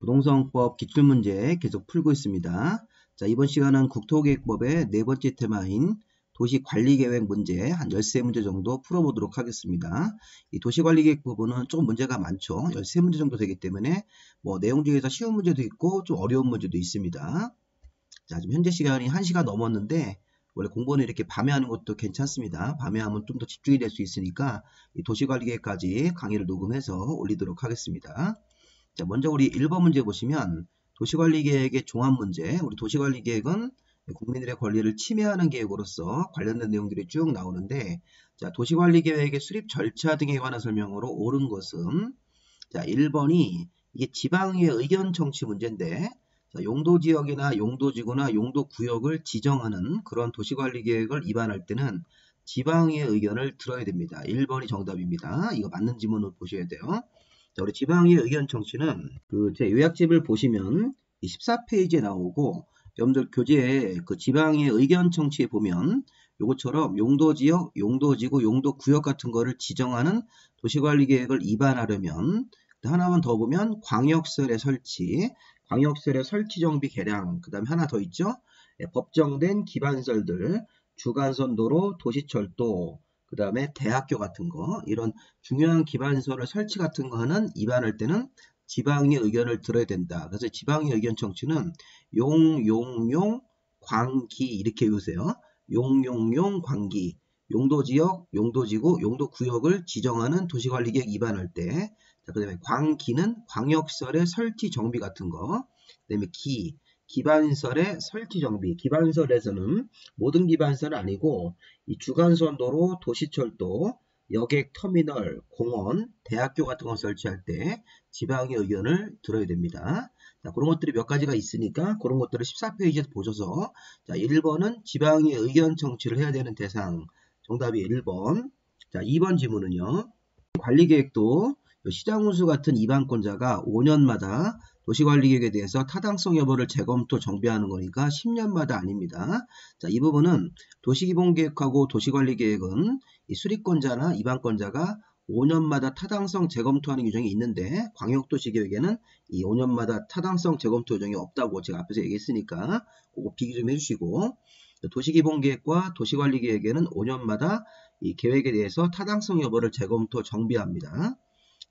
부동산법 기출문제 계속 풀고 있습니다. 자, 이번 시간은 국토계획법의 네 번째 테마인 도시관리계획 문제 한 13문제 정도 풀어보도록 하겠습니다. 이 도시관리계획 부분은 좀 문제가 많죠. 13문제 정도 되기 때문에 내용 중에서 쉬운 문제도 있고 좀 어려운 문제도 있습니다. 자, 지금 현재 시간이 1시가 넘었는데 원래 공부는 이렇게 밤에 하는 것도 괜찮습니다. 밤에 하면 좀 더 집중이 될 수 있으니까 이 도시관리계획까지 강의를 녹음해서 올리도록 하겠습니다. 자, 먼저 우리 1번 문제 보시면 도시관리계획의 종합문제. 우리 도시관리계획은 국민들의 권리를 침해하는 계획으로서 관련된 내용들이 쭉 나오는데, 자, 도시관리계획의 수립 절차 등에 관한 설명으로 옳은 것은, 자, 1번이 이게 지방의회 의견 청취 문제인데, 자, 용도지역이나 용도지구나 용도구역을 지정하는 그런 도시관리계획을 입안할 때는 지방의회 의견을 들어야 됩니다. 1번이 정답입니다. 이거 맞는 지문을 보셔야 돼요. 자, 우리 지방의회 의견 청취는 제 요약집을 보시면 14페이지에 나오고, 여러분들 교재에 그 지방의회 의견 청취에 보면 요것처럼 용도지역, 용도지구, 용도구역 같은 거를 지정하는 도시관리계획을 입안하려면 하나만 더 보면 광역설의 설치, 광역설의 설치 정비 개량, 그 다음에 하나 더 있죠. 법정된 기반설들, 주간선도로, 도시철도, 그 다음에 대학교 같은 거, 이런 중요한 기반시설 설치 같은 거 하는 입안할 때는 지방의 의견을 들어야 된다. 그래서 지방의 의견 청취는 용, 광기 이렇게 외우세요. 용, 광기, 용도지역, 용도지구, 용도구역을 지정하는 도시관리계획 입안할 때, 그 다음에 광기는 광역설의 설치 정비 같은 거, 그 다음에 기반시설의 설치 정비. 기반시설에서는 모든 기반시설은 아니고 이 주간선도로, 도시철도, 여객 터미널, 공원, 대학교 같은 거 설치할 때 지방의 의견을 들어야 됩니다. 자, 그런 것들이 몇 가지가 있으니까 그런 것들을 14페이지에서 보셔서, 자, 1번은 지방의 의견 청취를 해야 되는 대상. 정답이 1번. 자, 2번 지문은요. 관리계획도 시장운수 같은 입안권자가 5년마다 도시관리계획에 대해서 타당성 여부를 재검토 정비하는 거니까 10년마다 아닙니다. 자, 이 부분은 도시기본계획하고 도시관리계획은 이 수립권자나 입안권자가 5년마다 타당성 재검토하는 규정이 있는데, 광역도시계획에는 이 5년마다 타당성 재검토 규정이 없다고 제가 앞에서 얘기했으니까 그거 비기 좀 해주시고, 도시기본계획과 도시관리계획에는 5년마다 이 계획에 대해서 타당성 여부를 재검토 정비합니다.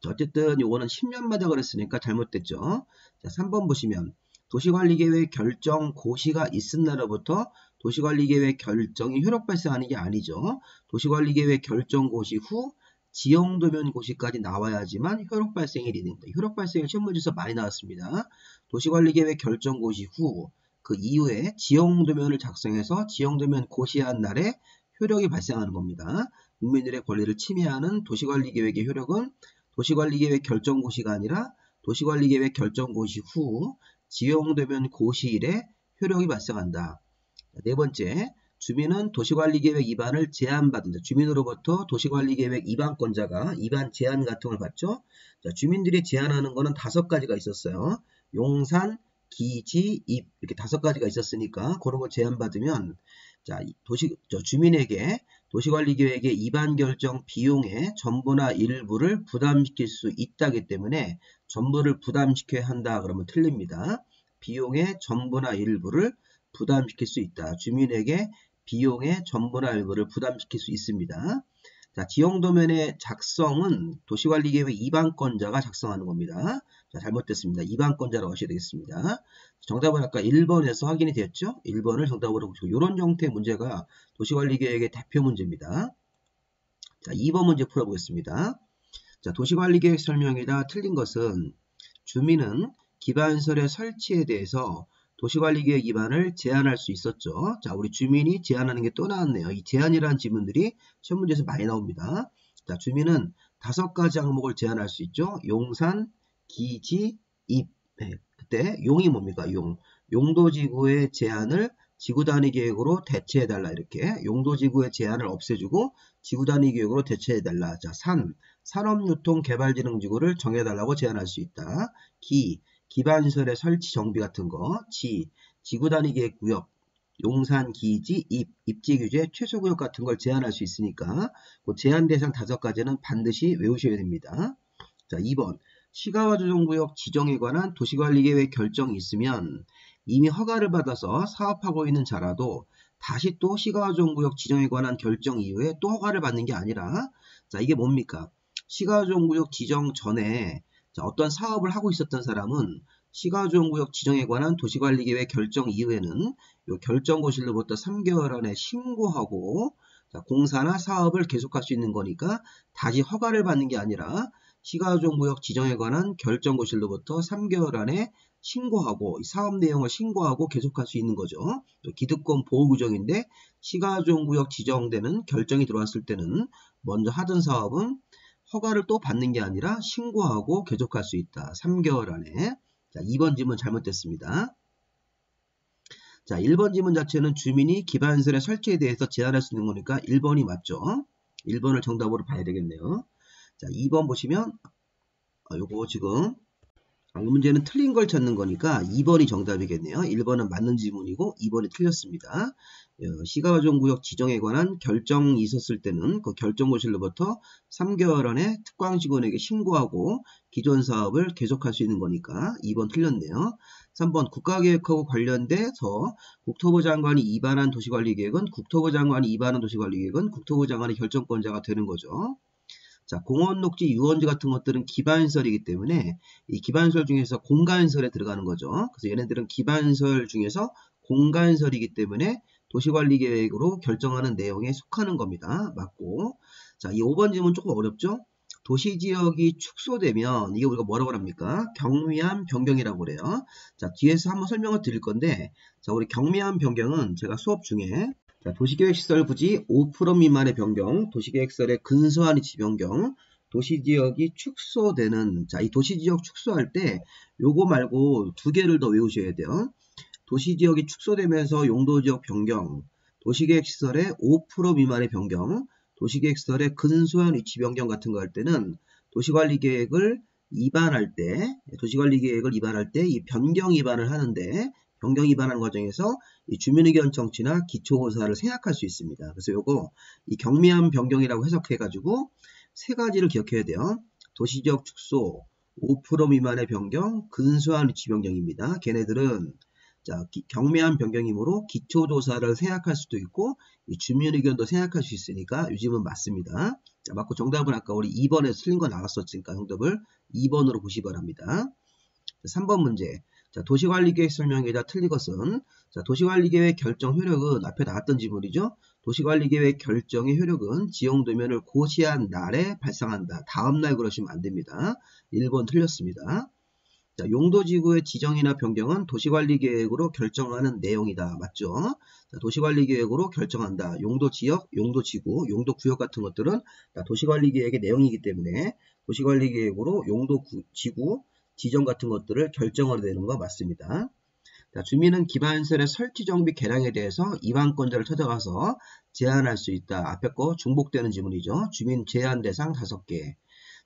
자, 어쨌든 요거는 10년마다 그랬으니까 잘못됐죠. 자, 3번 보시면 도시관리계획 결정 고시가 있은 날로부터 도시관리계획 결정이 효력 발생하는 게 아니죠. 도시관리계획 결정 고시 후 지형도면 고시까지 나와야지만 효력 발생일이 됩니다. 효력 발생일 시험 문제에서 많이 나왔습니다. 도시관리계획 결정 고시 후 그 이후에 지형도면을 작성해서 지형도면 고시한 날에 효력이 발생하는 겁니다. 국민들의 권리를 침해하는 도시관리계획의 효력은 도시관리계획 결정고시가 아니라 도시관리계획 결정고시 후 지형도면 고시일에 효력이 발생한다. 네 번째, 주민은 도시관리계획 입안을 제안받는다. 주민으로부터 도시관리계획 입안권자가 입안 제안 같은 걸 받죠. 자, 주민들이 제안하는 거는 5가지가 있었어요. 용산, 기지, 입 이렇게 5가지가 있었으니까 그런 거 제안받으면, 자, 주민에게 도시관리계획의 입안 결정 비용의 전부나 일부를 부담시킬 수 있다기 때문에 전부를 부담시켜야 한다 그러면 틀립니다. 비용의 전부나 일부를 부담시킬 수 있다. 주민에게 비용의 전부나 일부를 부담시킬 수 있습니다. 자, 지형도면의 작성은 도시관리계획 입안권자가 작성하는 겁니다. 자, 잘못됐습니다. 입안권자라고 하셔야 되겠습니다. 정답은 아까 1번에서 확인이 되었죠? 1번을 정답으로 보시고, 이런 형태의 문제가 도시관리계획의 대표 문제입니다. 자, 2번 문제 풀어보겠습니다. 자, 도시관리계획 설명이다 틀린 것은 주민은 기반시설의 설치에 대해서 도시관리계획 입안을 제안할 수 있었죠. 자, 우리 주민이 제안하는 게 또 나왔네요. 이 제안이라는 지문들이 시험 문제에서 많이 나옵니다. 자, 주민은 5가지 항목을 제안할 수 있죠. 용산, 기지, 입. 네, 그때 용이 뭡니까? 용도지구의 제한을 지구단위 계획으로 대체해달라. 이렇게 용도지구의 제한을 없애주고 지구단위 계획으로 대체해달라. 자, 산업유통개발진흥지구를 정해달라고 제안할 수 있다. 기반시설의 설치 정비 같은 거. 지구단위 계획 구역, 용산, 기지, 입지규제, 최소구역 같은 걸 제한할 수 있으니까 그 제한 대상 5가지는 반드시 외우셔야 됩니다. 자, 2번 시가와조정구역 지정에 관한 도시관리계획 결정이 있으면 이미 허가를 받아서 사업하고 있는 자라도 다시 또 시가와조정구역 지정에 관한 결정 이후에 또 허가를 받는 게 아니라, 자, 이게 뭡니까? 시가와조정구역 지정 전에 어떤 사업을 하고 있었던 사람은 시가와조정구역 지정에 관한 도시관리계획 결정 이후에는 이 결정고시로부터 3개월 안에 신고하고, 자, 공사나 사업을 계속할 수 있는 거니까 다시 허가를 받는 게 아니라 시가와조정구역 지정에 관한 결정고시로부터 3개월 안에 신고하고, 사업 내용을 신고하고 계속할 수 있는 거죠. 기득권 보호구정인데 시가와조정구역 지정되는 결정이 들어왔을 때는 먼저 하던 사업은 허가를 또 받는 게 아니라 신고하고 계속할 수 있다. 3개월 안에. 자, 2번 지문 잘못됐습니다. 자, 1번 지문 자체는 주민이 기반시설의 설치에 대해서 제한할 수 있는 거니까 1번이 맞죠. 1번을 정답으로 봐야 되겠네요. 자, 2번 보시면 요거 지금 문제는 틀린 걸 찾는 거니까 2번이 정답이겠네요. 1번은 맞는 지문이고 2번이 틀렸습니다. 시가와조정구역 지정에 관한 결정이 있었을 때는 그 결정고시로부터 3개월 안에 특광직원에게 신고하고 기존 사업을 계속할 수 있는 거니까 2번 틀렸네요. 3번 국가계획하고 관련돼서 국토부 장관이 입안한 도시관리계획은 국토부 장관이 국토부 장관의 결정권자가 되는 거죠. 자, 공원, 녹지, 유원지 같은 것들은 기반시설이기 때문에 이 기반시설 중에서 공간시설에 들어가는 거죠. 그래서 얘네들은 기반시설 중에서 공간시설이기 때문에 도시관리계획으로 결정하는 내용에 속하는 겁니다. 맞고. 자, 이 5번 질문 조금 어렵죠? 도시지역이 축소되면 이게 우리가 뭐라고 합니까? 경미한 변경이라고 그래요. 자, 뒤에서 한번 설명을 드릴 건데, 자, 우리 경미한 변경은 제가 수업 중에 자, 도시계획시설 부지 5% 미만의 변경, 도시계획시설의 근소한 위치 변경, 도시지역이 축소되는, 자, 이 도시지역 축소할 때 요거 말고 두 개를 더 외우셔야 돼요. 도시지역이 축소되면서 용도지역 변경, 도시계획시설의 5% 미만의 변경, 도시계획시설의 근소한 위치 변경 같은 거 할 때는 도시관리계획을 위반할 때 이 변경 위반을 하는데, 변경 위반하는 과정에서 이 주민의견 청취나 기초조사를 생략할 수 있습니다. 그래서 요거 이 경미한 변경이라고 해석해가지고 세 가지를 기억해야 돼요. 도시지역 축소, 5% 미만의 변경, 근소한 위치 변경입니다. 걔네들은 자, 경미한 변경이므로 기초조사를 생략할 수도 있고 이 주민의견도 생략할 수 있으니까 요즘은 맞습니다. 자, 맞고 정답은 아까 우리 2번에 틀린 거 나왔었으니까 정답을 2번으로 보시 바랍니다. 3번 문제. 자, 도시관리계획 설명에다 틀린 것은, 자, 도시관리계획 결정 효력은 앞에 나왔던 지문이죠. 도시관리계획 결정의 효력은 지형도면을 고시한 날에 발생한다. 다음날 그러시면 안 됩니다. 1번 틀렸습니다. 자, 용도지구의 지정이나 변경은 도시관리계획으로 결정하는 내용이다. 맞죠? 자, 도시관리계획으로 결정한다. 용도지역, 용도지구, 용도구역 같은 것들은 도시관리계획의 내용이기 때문에 도시관리계획으로 용도지구, 지정 같은 것들을 결정하게 되는 거 맞습니다. 자, 주민은 기반시설의 설치 정비 개량에 대해서 이관권자를 찾아가서 제한할 수 있다. 앞에 거 중복되는 지문이죠. 주민 제한 대상 5개.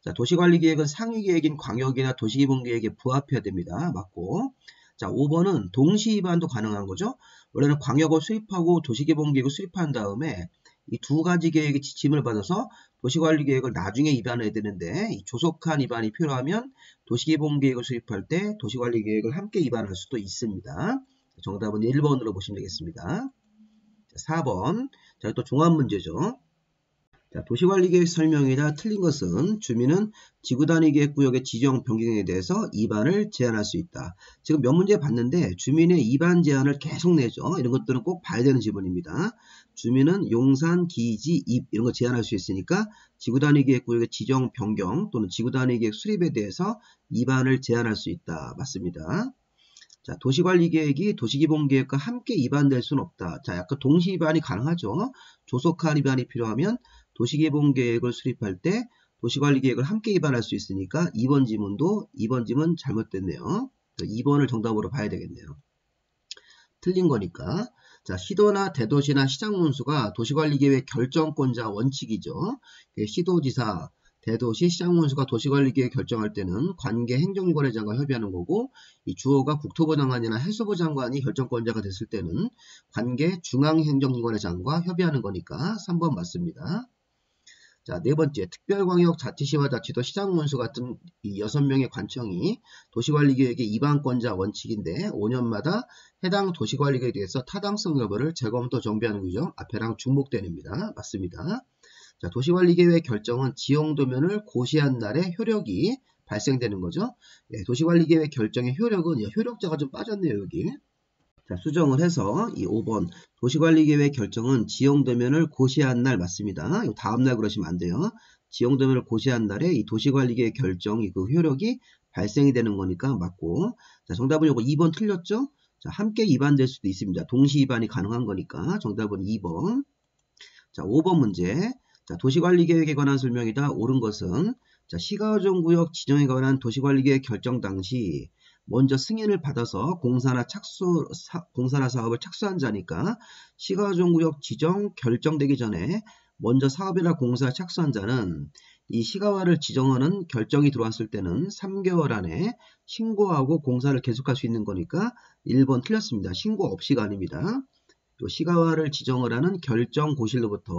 자, 도시관리계획은 상위계획인 광역이나 도시기본계획에 부합해야 됩니다. 맞고. 자, 5번은 동시 위반도 가능한 거죠. 원래는 광역을 수립하고 도시기본계획을 수립한 다음에 이 두 가지 계획의 지침을 받아서 도시관리계획을 나중에 위반해야 되는데, 이 조속한 위반이 필요하면 도시기본계획을 수립할 때 도시관리계획을 함께 위반할 수도 있습니다. 정답은 1번으로 보시면 되겠습니다. 자, 4번. 자, 또 종합문제죠. 자, 도시관리계획 설명이나 틀린 것은 주민은 지구단위계획구역의 지정 변경에 대해서 위반을 제한할 수 있다. 지금 몇 문제 봤는데 주민의 위반 제한을 계속 내죠. 이런 것들은 꼭 봐야 되는 지문입니다. 주민은 용산, 기지, 입 이런 거 제한할 수 있으니까 지구단위계획구역의 지정 변경 또는 지구단위계획 수립에 대해서 위반을 제한할 수 있다. 맞습니다. 자, 도시관리계획이 도시기본계획과 함께 위반될 수는 없다. 자, 약간 동시 위반이 가능하죠. 조속한 위반이 필요하면 도시기본계획을 수립할 때 도시관리계획을 함께 위반할 수 있으니까 2번 지문 잘못됐네요. 2번을 정답으로 봐야 되겠네요. 틀린 거니까. 자, 시도나 대도시나 시장문수가 도시관리계획 결정권자 원칙이죠. 시도지사, 대도시, 시장문수가 도시관리계획 결정할 때는 관계 행정관회장과 협의하는 거고, 이 주어가 국토부 장관이나 해수부 장관이 결정권자가 됐을 때는 관계 중앙행정관회장과 협의하는 거니까 3번 맞습니다. 자, 네 번째, 특별광역 자치시와 자치도 시장군수 같은 이 6명의 관청이 도시관리계획의 이반권자 원칙인데 5년마다 해당 도시관리계획에 대해서 타당성 여부를 재검토 정비하는 규정, 앞에랑 중복되는입니다. 맞습니다. 자, 도시관리계획 결정은 지형도면을 고시한 날에 효력이 발생되는 거죠. 예, 도시관리계획 결정의 효력은 효력자가 좀 빠졌네요, 여기. 자, 수정을 해서 이 5번 도시관리계획 결정은 지형도면을 고시한 날 맞습니다. 다음 날 그러시면 안 돼요. 지형도면을 고시한 날에 이 도시관리계획 결정이 그 효력이 발생이 되는 거니까 맞고. 자, 정답은 요거 2번 틀렸죠? 자, 함께 위반될 수도 있습니다. 동시 위반이 가능한 거니까 정답은 2번. 자, 5번 문제. 자, 도시관리계획에 관한 설명이다. 옳은 것은 자, 시가조정구역 지정에 관한 도시관리계획 결정 당시 먼저 승인을 받아서 공사나 사업을 착수한 자니까 시가조정구역 지정 결정되기 전에 먼저 사업이나 공사에 착수한 자는 이 시가화를 지정하는 결정이 들어왔을 때는 3개월 안에 신고하고 공사를 계속할 수 있는 거니까 1번 틀렸습니다. 신고 없이가 아닙니다. 또 시가화를 지정을 하는 결정 고시로부터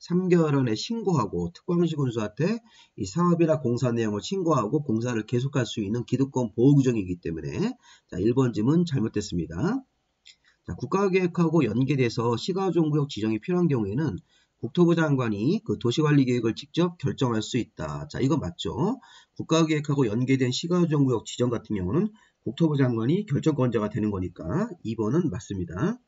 3개월 안에 신고하고 특광시군수한테 이 사업이나 공사 내용을 신고하고 공사를 계속할 수 있는 기득권 보호 규정이기 때문에 자, 1번 질문 잘못됐습니다. 자, 국가계획하고 연계돼서 시가조정구역 지정이 필요한 경우에는 국토부 장관이 그 도시관리계획을 직접 결정할 수 있다. 자, 이거 맞죠? 국가계획하고 연계된 시가조정구역 지정 같은 경우는 국토부 장관이 결정권자가 되는 거니까 2번은 맞습니다.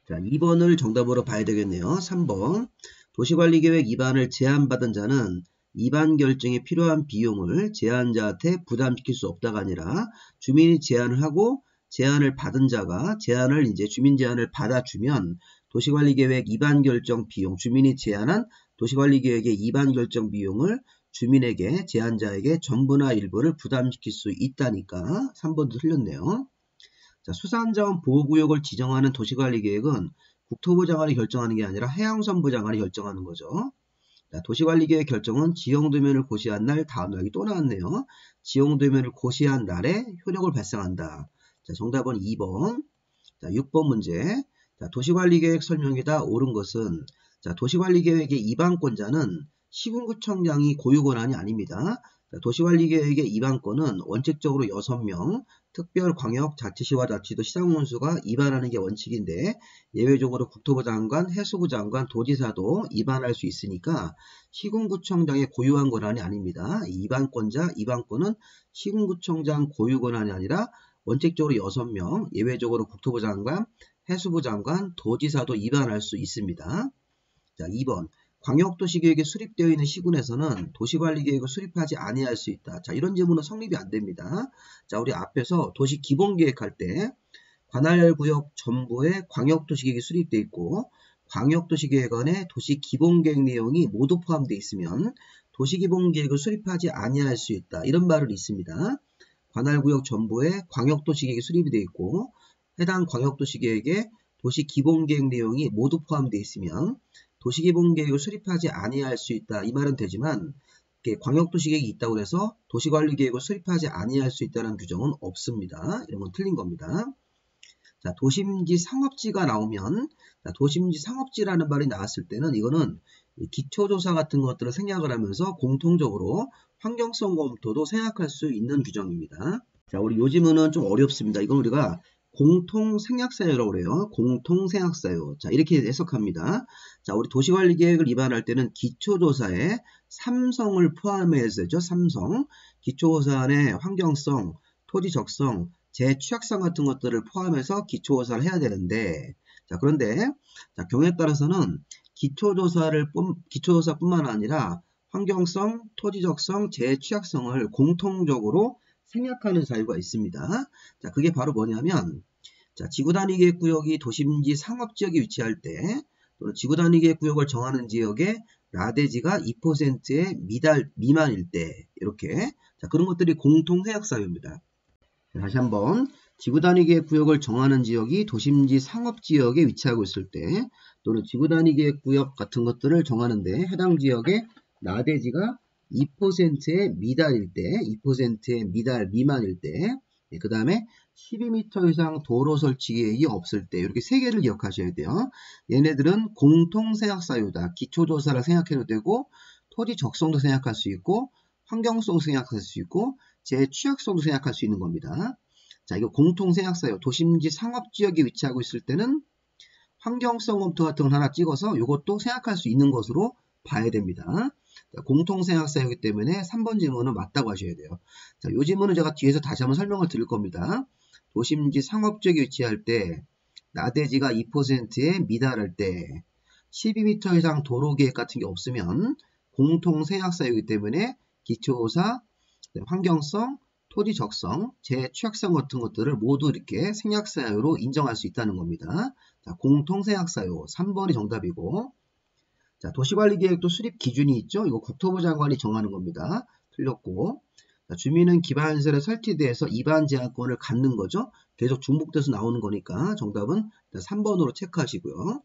자, 2번을 정답으로 봐야 되겠네요. 3번. 도시관리계획 위반을 제한받은 자는 위반 결정에 필요한 비용을 제한자한테 부담시킬 수 없다가 아니라 주민이 제안을 하고 제안을 받은 자가 주민 제안을 받아주면 도시관리계획 위반 결정 비용, 주민이 제안한 도시관리계획의 위반 결정 비용을 주민에게, 제안자에게 전부나 일부를 부담시킬 수 있다니까 3번도 틀렸네요. 자, 수산자원 보호구역을 지정하는 도시관리계획은 국토부 장관이 결정하는 게 아니라 해양선부 장관이 결정하는 거죠. 자, 도시관리계획 결정은 지형도면을 고시한 날, 다음 날이 또 나왔네요. 지형도면을 고시한 날에 효력을 발생한다. 자, 정답은 2번. 자, 6번 문제. 자, 도시관리계획 설명이다. 옳은 것은 자, 도시관리계획의 이반권자는 시군구청장이 고유 권한이 아닙니다. 자, 도시관리계획의 이반권은 원칙적으로 6명, 특별광역자치시와 자치도 시장군수가 위반하는 게 원칙인데 예외적으로 국토부 장관, 해수부 장관, 도지사도 위반할 수 있으니까 시군구청장의 고유한 권한이 아닙니다. 이반권은 시군구청장 고유 권한이 아니라 원칙적으로 6명, 예외적으로 국토부 장관, 해수부 장관, 도지사도 위반할 수 있습니다. 자, 2번. 광역도시계획에 수립되어 있는 시군에서는 도시관리계획을 수립하지 아니할 수 있다. 자, 이런 질문은 성립이 안 됩니다. 자, 우리 앞에서 도시기본계획할 때 관할구역 전부에 광역도시계획이 수립되어 있고 광역도시계획 안에 도시기본계획 내용이 모두 포함되어 있으면 도시기본계획을 수립하지 아니할 수 있다. 이런 말은 있습니다. 관할구역 전부에 광역도시계획이 수립이 되어 있고 해당 광역도시계획에 도시기본계획 내용이 모두 포함되어 있으면 도시기본계획을 수립하지 아니할 수 있다. 이 말은 되지만 광역도시계획이 있다고 해서 도시관리계획을 수립하지 아니할 수 있다는 규정은 없습니다. 이런 건 틀린 겁니다. 자, 도심지 상업지가 나오면 자, 도심지 상업지라는 말이 나왔을 때는 이거는 기초조사 같은 것들을 생략을 하면서 공통적으로 환경성 검토도 생략할 수 있는 규정입니다. 자, 우리 요즘은 좀 어렵습니다. 이건 우리가 공통생략사유라고 그래요. 공통생략사유. 자, 이렇게 해석합니다. 자, 우리 도시관리계획을 위반할 때는 기초조사에 3성을 포함해서죠. 3성. 기초조사 안에 환경성, 토지적성, 재취약성 같은 것들을 포함해서 기초조사를 해야 되는데, 자, 그런데, 자, 경우에 따라서는 기초조사뿐만 아니라 환경성, 토지적성, 재취약성을 공통적으로 생략하는 사유가 있습니다. 자, 그게 바로 뭐냐면, 자, 지구단위계획구역이 도심지 상업지역에 위치할 때, 또는 지구단위계획구역을 정하는 지역의 라대지가 2%의 미만일 때, 이렇게. 자, 그런 것들이 공통생략사유입니다. 다시 한번, 지구단위계획구역을 정하는 지역이 도심지 상업지역에 위치하고 있을 때, 또는 지구단위계획구역 같은 것들을 정하는데, 해당 지역의 라대지가 2%의 미달일 때, 2%의 미달 미만일 때, 그 다음에 12m 이상 도로 설치 계획이 없을 때, 이렇게 세 개를 기억하셔야 돼요. 얘네들은 공통생략사유다. 기초조사를 생략해도 되고, 토지 적성도 생각할 수 있고 환경성도 생각할 수 있고 재취약성도 생각할 수 있는 겁니다. 자, 이거 공통 생각사유 도심지 상업지역에 위치하고 있을 때는 환경성 검토 같은 걸 하나 찍어서 이것도 생각할 수 있는 것으로 봐야 됩니다. 자, 공통 생각사유이기 때문에 3번 질문은 맞다고 하셔야 돼요. 자, 이 질문은 제가 뒤에서 다시 한번 설명을 드릴 겁니다. 도심지 상업지역에 위치할 때 나대지가 2%에 미달할 때 12m 이상 도로계획 같은 게 없으면 공통 생각사유이기 때문에 기초사, 환경성, 토지 적성, 재취약성 같은 것들을 모두 이렇게 생략사유로 인정할 수 있다는 겁니다. 자, 공통 생략사유 3번이 정답이고, 자, 도시관리계획도 수립 기준이 있죠. 이거 국토부 장관이 정하는 겁니다. 틀렸고, 자, 주민은 기반시설에 설치돼서 입안 제한권을 갖는 거죠. 계속 중복돼서 나오는 거니까 정답은 3번으로 체크하시고요.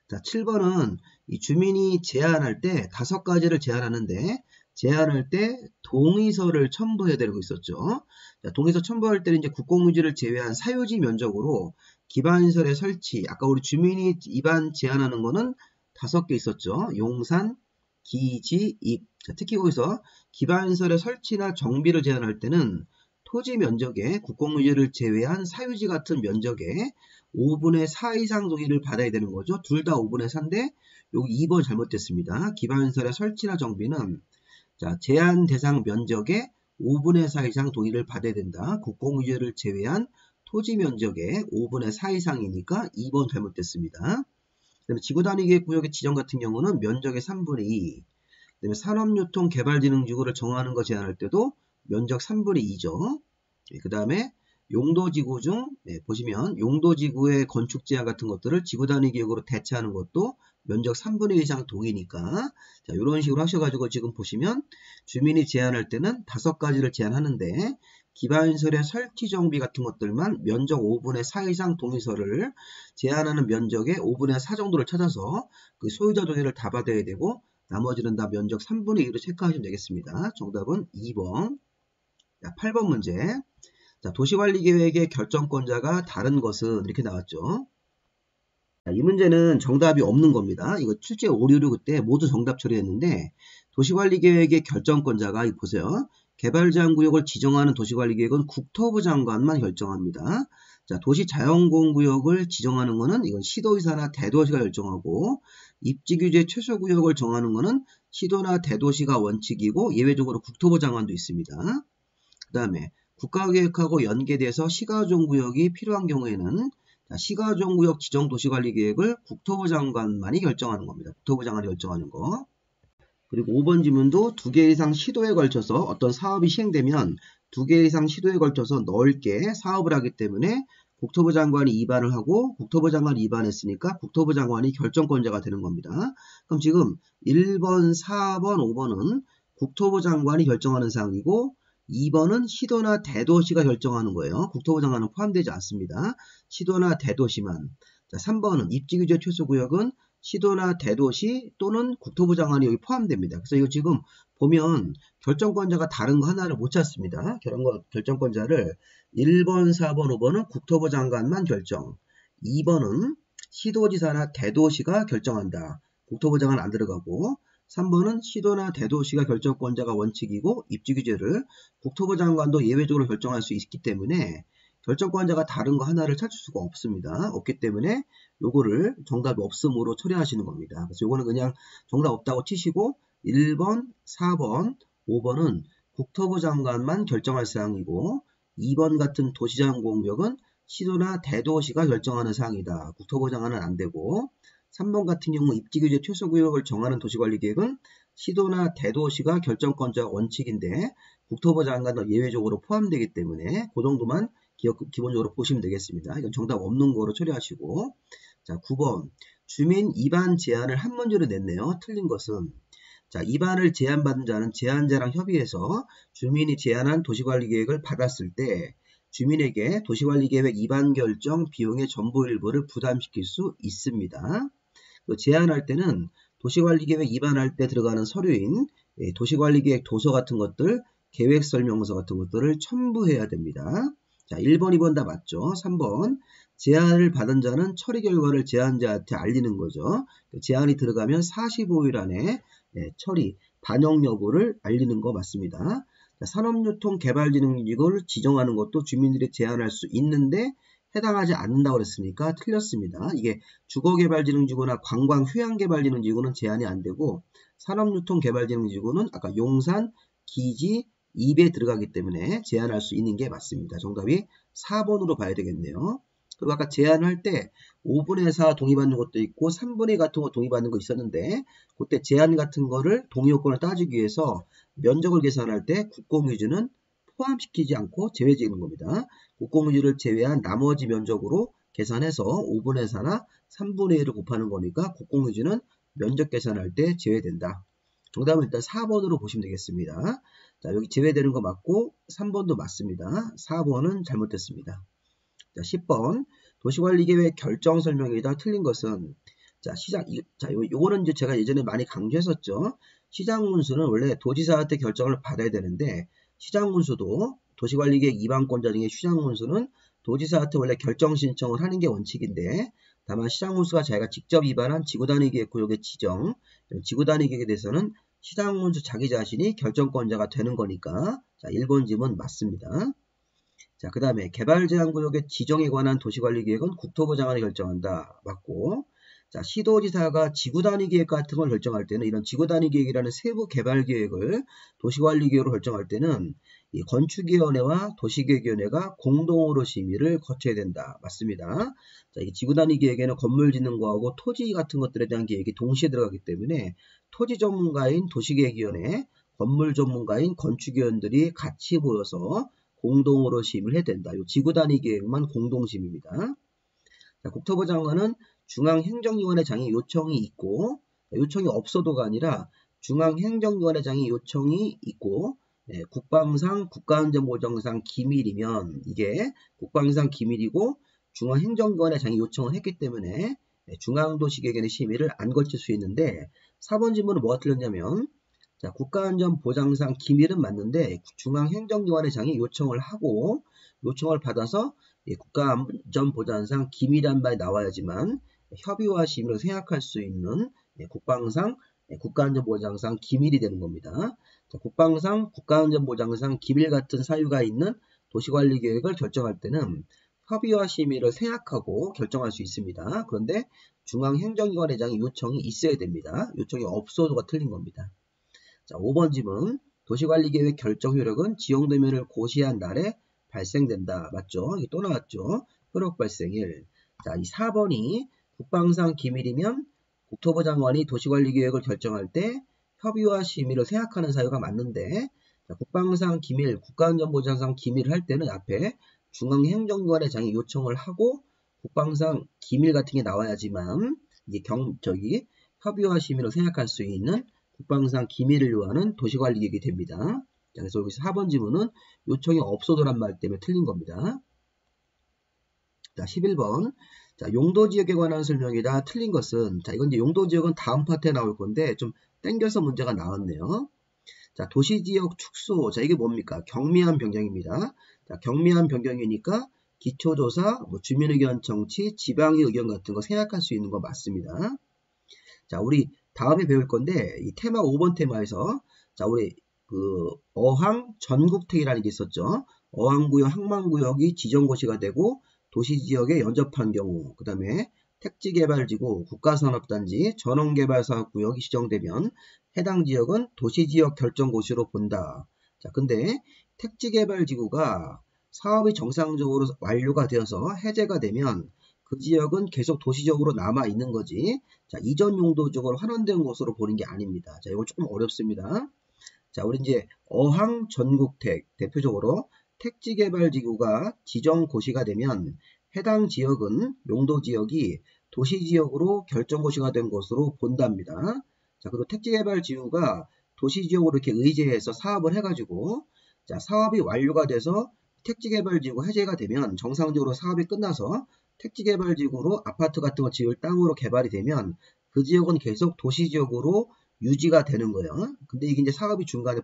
자, 7번은 이 주민이 제안할 때 5가지를 제안하는데 제안할 때 동의서를 첨부해야 되고 있었죠. 자, 동의서 첨부할 때는 이제 국공유지를 제외한 사유지 면적으로 기반시설의 설치, 아까 우리 주민이 입안 제안하는 거는 5개 있었죠. 용산, 기지, 입. 자, 특히 거기서 기반시설의 설치나 정비를 제한할 때는 토지 면적에 국공유지를 제외한 사유지 같은 면적에 5분의 4 이상 동의를 받아야 되는 거죠. 둘 다 5분의 4인데 여기 2번 잘못됐습니다. 기반시설의 설치나 정비는 자, 제한 대상 면적의 5분의 4 이상 동의를 받아야 된다. 국공유지를 제외한 토지 면적의 5분의 4 이상이니까 2번 잘못됐습니다. 그다음에 지구단위계획구역의 지정 같은 경우는 면적의 3분의 2. 그다음에 산업유통개발진흥지구를 정하는 거 제한할 때도 면적 3분의 2죠. 그 다음에 용도지구 중 보시면 용도지구의 건축 제한 같은 것들을 지구단위계획으로 대체하는 것도 면적 3분의 1 이상 동의니까 자, 이런 식으로 하셔가지고 지금 보시면 주민이 제안할 때는 5가지를 제안하는데 기반시설의 설치 정비 같은 것들만 면적 5분의 4 이상 동의서를 제안하는 면적의 5분의 4 정도를 찾아서 그 소유자 동의를 다 받아야 되고 나머지는 다 면적 3분의 2로 체크하시면 되겠습니다. 정답은 2번. 자, 8번 문제. 자, 도시관리계획의 결정권자가 다른 것은 이렇게 나왔죠. 자, 이 문제는 정답이 없는 겁니다. 이거 출제 5, 6, 6 때 모두 정답 처리했는데 도시관리계획의 결정권자가 이거 보세요. 개발제한구역을 지정하는 도시관리계획은 국토부 장관만 결정합니다. 자, 도시자연공원구역을 지정하는 거는 이건 시도의사나 대도시가 결정하고 입지규제 최소구역을 정하는 거는 시도나 대도시가 원칙이고 예외적으로 국토부 장관도 있습니다. 그 다음에 국가계획하고 연계돼서 시가종구역이 필요한 경우에는 시가종구역 지정도시관리계획을 국토부 장관만이 결정하는 겁니다. 국토부 장관이 결정하는 거. 그리고 5번 지문도 2개 이상 시도에 걸쳐서 어떤 사업이 시행되면 2개 이상 시도에 걸쳐서 넓게 사업을 하기 때문에 국토부 장관이 입안을 하고 국토부 장관이 입안했으니까 국토부 장관이 결정권자가 되는 겁니다. 그럼 지금 1번, 4번, 5번은 국토부 장관이 결정하는 사항이고 2번은 시도나 대도시가 결정하는 거예요. 국토부 장관은 포함되지 않습니다. 시도나 대도시만. 자, 3번은 입지규제 최소구역은 시도나 대도시 또는 국토부 장관이 여기 포함됩니다. 그래서 이거 지금 보면 결정권자가 다른 거 하나를 못 찾습니다. 결정권자를 1번, 4번, 5번은 국토부 장관만 결정. 2번은 시도지사나 대도시가 결정한다. 국토부 장관 안 들어가고 3번은 시도나 대도시가 결정권자가 원칙이고 입지규제를 국토부 장관도 예외적으로 결정할 수 있기 때문에 결정권자가 다른 거 하나를 찾을 수가 없습니다. 없기 때문에 요거를 정답이 없음으로 처리하시는 겁니다. 그래서 요거는 그냥 정답 없다고 치시고 1번, 4번, 5번은 국토부 장관만 결정할 사항이고 2번 같은 도시자연공원구역은 시도나 대도시가 결정하는 사항이다. 국토부 장관은 안 되고 3번 같은 경우 입지규제 최소구역을 정하는 도시관리계획은 시도나 대도시가 결정권자 원칙인데 국토부 장관은 예외적으로 포함되기 때문에 그 정도만 기본적으로 보시면 되겠습니다. 이건 정답 없는 거로 처리하시고 자 9번 주민 입안 제안을 한 문제로 냈네요. 틀린 것은 자 입안을 제안받은 자는 제안자랑 협의해서 주민이 제안한 도시관리계획을 받았을 때 주민에게 도시관리계획 입안 결정 비용의 전부 일부를 부담시킬 수 있습니다. 제안할 때는 도시관리계획 입안할 때 들어가는 서류인 도시관리계획 도서 같은 것들, 계획설명서 같은 것들을 첨부해야 됩니다. 자, 1번, 2번 다 맞죠? 3번. 제안을 받은 자는 처리 결과를 제안자한테 알리는 거죠. 제안이 들어가면 45일 안에 처리, 반영 여부를 알리는 거 맞습니다. 자, 산업유통개발진흥기구를 지정하는 것도 주민들이 제안할 수 있는데 해당하지 않는다고 그랬으니까 틀렸습니다. 이게 주거개발진흥지구나 관광휴양개발진흥지구는 제한이 안 되고 산업유통개발진흥지구는 아까 용산, 기지, 입에 들어가기 때문에 제한할 수 있는 게 맞습니다. 정답이 4번으로 봐야 되겠네요. 그리고 아까 제한할 때 5분의 4 동의받는 것도 있고 3분의 2 같은 거 동의받는 거 있었는데 그때 제한 같은 거를 동의요건을 따지기 위해서 면적을 계산할 때 국공유지는 포함시키지 않고 제외지는 겁니다. 국공유지를 제외한 나머지 면적으로 계산해서 5분의 4나 3분의 1을 곱하는 거니까 국공유지는 면적 계산할 때 제외된다. 정답은 일단 4번으로 보시면 되겠습니다. 자, 여기 제외되는 거 맞고 3번도 맞습니다. 4번은 잘못됐습니다. 자, 10번 도시관리계획 결정 설명이다. 틀린 것은 요거는 이제 제가 예전에 많이 강조했었죠. 시장문수는 원래 도지사한테 결정을 받아야 되는데 시장문수도 도시관리계획 위반권자 중에 시장문수는 도지사한테 원래 결정 신청을 하는 게 원칙인데 다만 시장문수가 자기가 직접 위반한 지구단위계획구역의 지정, 지구단위계획에 대해서는 시장문수 자기 자신이 결정권자가 되는 거니까 자, 1번 질문 맞습니다. 자, 그 다음에 개발제한구역의 지정에 관한 도시관리계획은 국토부 장관이 결정한다. 맞고 자, 시도지사가 지구단위계획 같은 걸 결정할 때는 이런 지구단위계획이라는 세부 개발계획을 도시관리계획으로 결정할 때는 이 건축위원회와 도시계획위원회가 공동으로 심의를 거쳐야 된다. 맞습니다. 자, 이 지구단위계획에는 건물 짓는 거하고 토지 같은 것들에 대한 계획이 동시에 들어가기 때문에 토지 전문가인 도시계획위원회, 건물 전문가인 건축위원들이 같이 모여서 공동으로 심의를 해야 된다. 이 지구단위계획만 공동심의입니다. 자, 국토부 장관은 중앙행정위원회장이 요청이 있고 요청이 없어도가 아니라 중앙행정위원회장이 요청이 있고 국방상 국가안전보장상 기밀이면 이게 국방상 기밀이고 중앙행정위원회장이 요청을 했기 때문에 중앙도시계획의 심의를 안 거칠 수 있는데 4번 질문은 뭐가 틀렸냐면 자, 국가안전보장상 기밀은 맞는데 중앙행정위원회장이 요청을 하고 요청을 받아서 국가안전보장상 기밀한 바에 나와야지만 협의와 심의로 생각할 수 있는 국방상 국가안전보장상 기밀이 되는 겁니다. 자, 국방상 국가안전보장상 기밀 같은 사유가 있는 도시관리계획을 결정할 때는 협의와 심의를 생각하고 결정할 수 있습니다. 그런데 중앙행정위원회장의 요청이 있어야 됩니다. 요청이 없어도가 틀린 겁니다. 자, 5번 질문 도시관리계획 결정 효력은 지형도면을 고시한 날에 발생된다. 맞죠? 이게 또 나왔죠? 효력 발생일. 자, 이 4번이 국방상 기밀이면 국토부 장관이 도시관리계획을 결정할 때 협의와 심의를 생각하는 사유가 맞는데 자, 국방상 기밀, 국가안전보장상 기밀을 할 때는 앞에 중앙행정위원회장이 요청을 하고 국방상 기밀 같은 게 나와야지만 이게 협의와 심의로 생각할 수 있는 국방상 기밀을 요하는 도시관리계획이 됩니다. 자, 그래서 여기서 4번 질문은 요청이 없어도란 말 때문에 틀린 겁니다. 자, 11번. 자, 용도지역에 관한 설명이다. 틀린 것은 자, 이건 이제 용도지역은 다음 파트에 나올 건데 좀 땡겨서 문제가 나왔네요. 자, 도시지역 축소. 자, 이게 뭡니까? 경미한 변경입니다. 자, 경미한 변경이니까 기초조사, 주민의견 청취, 지방의 의견 같은 거 생각할 수 있는 거 맞습니다. 자, 우리 다음에 배울 건데 이 테마 5번 테마에서 자, 우리 어항 전국택이라는 게 있었죠. 어항구역, 항만구역이 지정고시가 되고 도시지역에 연접한 경우, 그 다음에 택지개발지구, 국가산업단지, 전원개발사업구역이 지정되면 해당 지역은 도시지역 결정고시로 본다. 자, 근데 택지개발지구가 사업이 정상적으로 완료가 되어서 해제가 되면 그 지역은 계속 도시적으로 남아 있는 거지. 자, 이전 용도적으로 환원된 곳으로 보는 게 아닙니다. 자, 이거 조금 어렵습니다. 자, 우리 이제 어항 전국택 대표적으로 택지개발지구가 지정고시가 되면 해당 지역은 용도지역이 도시지역으로 결정고시가 된 것으로 본답니다. 자, 그리고 택지개발지구가 도시지역으로 이렇게 의제해서 사업을 해가지고 자, 사업이 완료가 돼서 택지개발지구 해제가 되면 정상적으로 사업이 끝나서 택지개발지구로 아파트 같은 거 지을 땅으로 개발이 되면 그 지역은 계속 도시지역으로 유지가 되는 거예요. 근데 이게 이제 사업이 중간에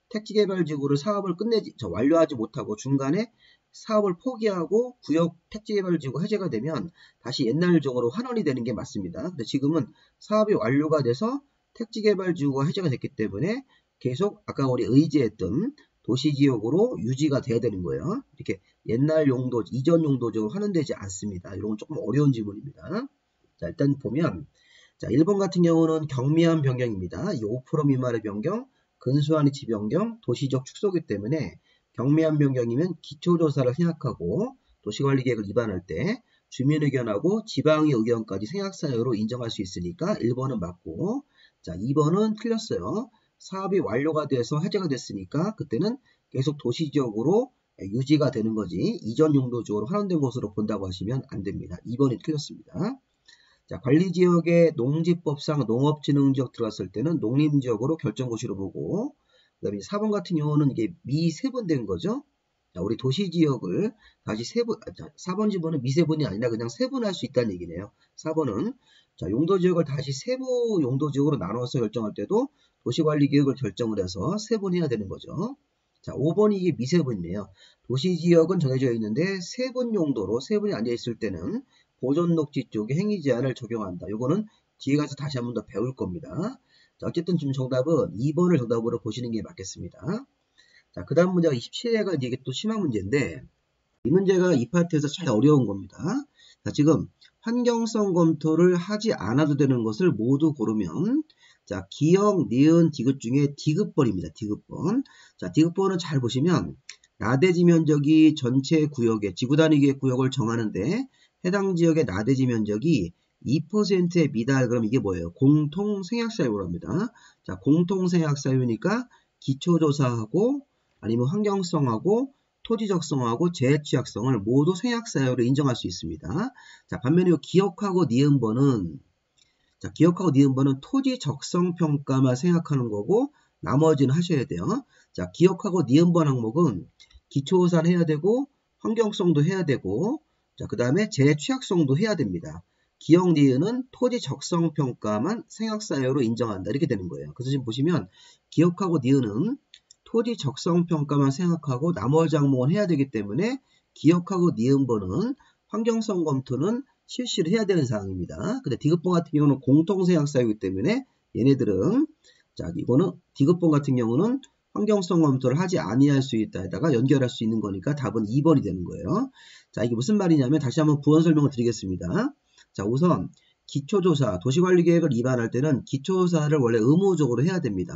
택지개발지구를 사업을 완료하지 못하고 중간에 사업을 포기하고 구역 택지개발지구 해제가 되면 다시 옛날적으로 환원이 되는 게 맞습니다. 근데 지금은 사업이 완료가 돼서 택지개발지구가 해제가 됐기 때문에 계속 아까 우리 의지했던 도시지역으로 유지가 돼야 되는 거예요. 이렇게 옛날 용도, 이전 용도적으로 환원되지 않습니다. 이런 건 조금 어려운 지문입니다. 자, 일단 보면 자, 1번 같은 경우는 경미한 변경입니다. 이 5% 미만의 변경, 근소한 위치 변경, 도시적 축소기 때문에 경미한 변경이면 기초조사를 생략하고 도시관리계획을 위반할 때 주민의견하고 지방의 의견까지 생략사유로 인정할 수 있으니까 1번은 맞고, 자 2번은 틀렸어요. 사업이 완료가 돼서 해제가 됐으니까 그때는 계속 도시지역으로 유지가 되는 거지 이전 용도적으로 환원된 것으로 본다고 하시면 안 됩니다. 2번이 틀렸습니다. 자, 관리지역에 농지법상 농업진흥지역 들어갔을 때는 농림지역으로 결정고시로 보고, 그 다음에 4번 같은 경우는 이게 미세분된 거죠. 자, 우리 도시지역을 다시 4번 지번은 미세분이 아니라 그냥 세분할 수 있다는 얘기네요. 4번은 자, 용도지역을 다시 세부 용도지역으로 나눠서 결정할 때도 도시관리계획을 결정을 해서 세분해야 되는 거죠. 자, 5번이 이게 미세분이네요. 도시지역은 정해져 있는데 세분 용도로 세분이 앉아있을 때는 보존녹지 쪽에 행위 제한을 적용한다. 요거는 뒤에 가서 다시 한 번 더 배울 겁니다. 자, 어쨌든 지금 정답은 2번을 정답으로 보시는 게 맞겠습니다. 자, 그 다음 문제가 27회가 이게 또 심한 문제인데, 이 문제가 이 파트에서 제일 어려운 겁니다. 자, 지금 환경성 검토를 하지 않아도 되는 것을 모두 고르면, 자, 기역, 니은, 디귿 중에 디귿번입니다. 디귿번. 자, 디귿번은 잘 보시면, 나대지 면적이 전체 구역의 지구 단위의 구역을 정하는데, 해당 지역의 나대지 면적이 2%에 미달. 그럼 이게 뭐예요? 공통 생약사유라고 합니다. 자, 공통 생약사유니까 기초조사하고 아니면 환경성하고 토지적성하고 재취약성을 모두 생약사유로 인정할 수 있습니다. 자, 반면에 기역하고 니은번은 토지적성평가만 생각하는 거고 나머지는 하셔야 돼요. 자, 기역하고 니은번 항목은 기초조사는 해야 되고 환경성도 해야 되고 자, 그 다음에 재취약성도 해야 됩니다. 기역 니은은 토지 적성 평가만 생각사유로 인정한다. 이렇게 되는 거예요. 그래서 지금 보시면 기역하고 니은은 토지 적성 평가만 생각하고 나머지 항목은 해야 되기 때문에 기역하고 니은번은 환경성 검토는 실시를 해야 되는 사항입니다. 근데 디귿번 같은 경우는 공통 생각사유이기 때문에 얘네들은 자, 이거는 디귿번 같은 경우는 환경성 검토를 하지 아니할 수 있다에다가 연결할 수 있는 거니까 답은 2번이 되는 거예요. 자, 이게 무슨 말이냐면 다시 한번 부연 설명을 드리겠습니다. 자, 우선 기초조사, 도시관리계획을 위반할 때는 기초조사를 원래 의무적으로 해야 됩니다.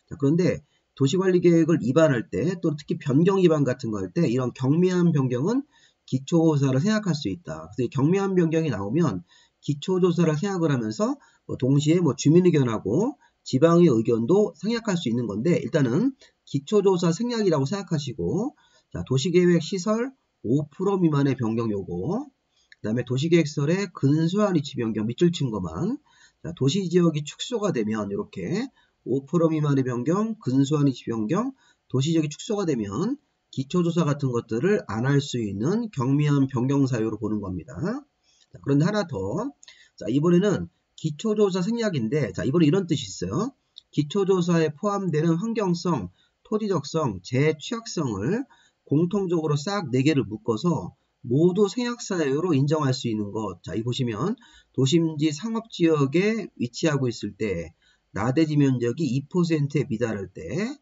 자, 그런데 도시관리계획을 위반할 때 또 특히 변경 위반 같은 거 할 때 이런 경미한 변경은 기초조사를 생각할 수 있다. 그래서 경미한 변경이 나오면 기초조사를 생각을 하면서 동시에 주민의견하고 지방의 의견도 생략할 수 있는 건데 일단은 기초조사 생략이라고 생각하시고 자, 도시계획 시설 5% 미만의 변경 요거 그 다음에 도시계획설의 근소한 위치 변경 밑줄 친 것만 자, 도시지역이 축소가 되면 이렇게 5% 미만의 변경, 근소한 위치 변경, 도시지역이 축소가 되면 기초조사 같은 것들을 안 할 수 있는 경미한 변경 사유로 보는 겁니다. 자, 그런데 하나 더 자, 이번에는 기초조사 생략인데 자, 이번에 이런 뜻이 있어요. 기초조사에 포함되는 환경성, 토지적성, 재취약성을 공통적으로 싹 4개를 묶어서 모두 생략사유로 인정할 수 있는 것. 자, 이 보시면 도심지 상업지역에 위치하고 있을 때 나대지 면적이 2%에 미달할 때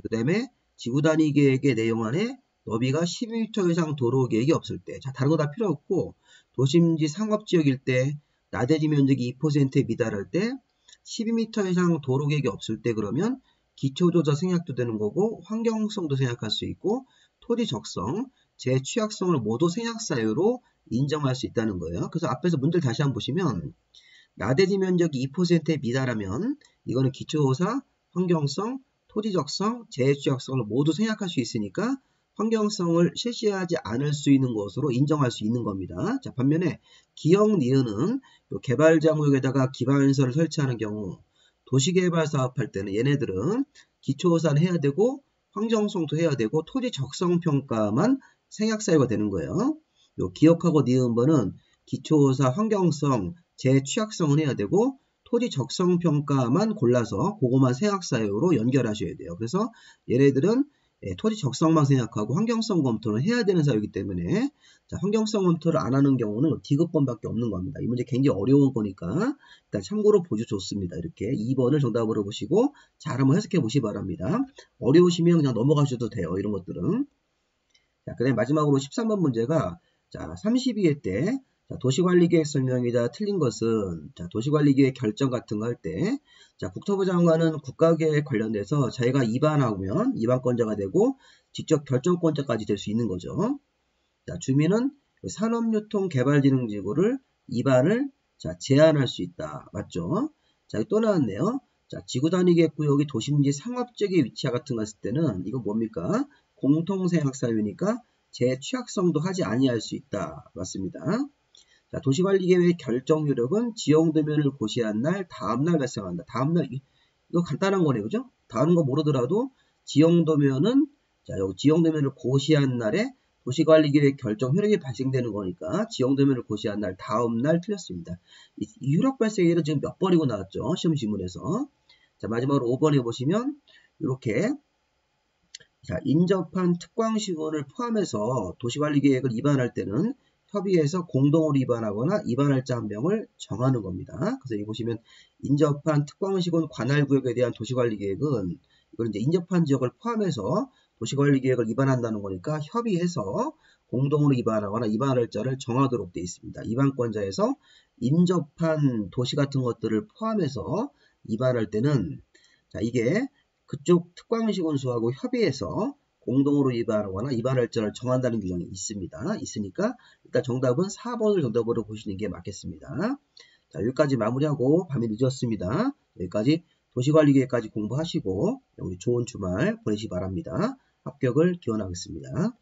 그 다음에 지구단위 계획의 내용 안에 너비가 12m 이상 도로 계획이 없을 때 자, 다른 거 다 필요 없고 도심지 상업지역일 때 나대지 면적이 2%에 미달할 때 12m 이상 도로 계획이 없을 때 그러면 기초조사 생략도 되는 거고 환경성도 생략할 수 있고 토지 적성, 재취약성을 모두 생략사유로 인정할 수 있다는 거예요. 그래서 앞에서 문제를 다시 한번 보시면 나대지 면적이 2%에 미달하면 이거는 기초조사, 환경성, 토지적성, 재취약성을 모두 생략할 수 있으니까 환경성을 실시하지 않을 수 있는 것으로 인정할 수 있는 겁니다. 자, 반면에 기역 니은은 개발장구역에다가 기반시설을 설치하는 경우 도시개발 사업할 때는 얘네들은 기초조사는 해야 되고 환경성도 해야 되고 토지 적성 평가만 생략사유가 되는 거예요. 요 기역하고 니은번은 기초조사, 환경성, 재취약성은 해야 되고 토지 적성 평가만 골라서 그것만 생략사유로 연결하셔야 돼요. 그래서 얘네들은 토지 적성만 생각하고 환경성 검토를 해야 되는 사유이기 때문에 자, 환경성 검토를 안 하는 경우는 디귿번밖에 없는 겁니다. 이 문제 굉장히 어려운 거니까 일단 참고로 보여줬습니다. 이렇게 2번을 정답으로 보시고 잘 한번 해석해 보시기 바랍니다. 어려우시면 그냥 넘어가셔도 돼요. 이런 것들은. 자, 그 다음에 마지막으로 13번 문제가 자, 32회 때 자, 도시관리계획 설명이다 틀린 것은 자, 도시관리계획 결정 같은 거 할 때 자, 국토부 장관은 국가계획 관련돼서 자기가 입안하면 입안권자가 되고 직접 결정권자까지 될 수 있는 거죠. 자, 주민은 산업유통개발진흥지구를 입안을 자, 제한할 수 있다. 맞죠? 자, 또 나왔네요. 자, 지구단위계획구역이 도심지 상업지역에 위치하 같은 거 했을 때는 이거 뭡니까? 공통생학사유니까 제 취약성도 하지 아니할 수 있다. 맞습니다. 자, 도시관리계획 결정 효력은 지형도면을 고시한 날 다음 날 발생한다. 다음 날 이거 간단한 거네, 그죠? 다른 거 모르더라도 지형도면은 자, 여기 지형도면을 고시한 날에 도시관리계획 결정 효력이 발생되는 거니까 지형도면을 고시한 날 다음 날 틀렸습니다. 이 효력 발생일은 지금 몇 번이고 나왔죠? 시험 지문에서. 자, 마지막으로 5번에 보시면 이렇게 자, 인접한 특광시군을 포함해서 도시관리계획을 입안할 때는 협의해서 공동으로 입안하거나 입안할 자 한 명을 정하는 겁니다. 그래서 여기 보시면 인접한 특광시군 관할구역에 대한 도시관리계획은 이걸 이제 인접한 지역을 포함해서 도시관리계획을 입안한다는 거니까 협의해서 공동으로 입안하거나 입안할 자를 정하도록 되어 있습니다. 입안권자에서 인접한 도시 같은 것들을 포함해서 입안할 때는 자, 이게 그쪽 특광시군수하고 협의해서 공동으로 입안하거나 입안할 자를 정한다는 규정이 있습니다. 있으니까 일단 정답은 4번을 정답으로 보시는 게 맞겠습니다. 자, 여기까지 마무리하고 밤이 늦었습니다. 여기까지 도시관리계획까지 공부하시고 우리 좋은 주말 보내시기 바랍니다. 합격을 기원하겠습니다.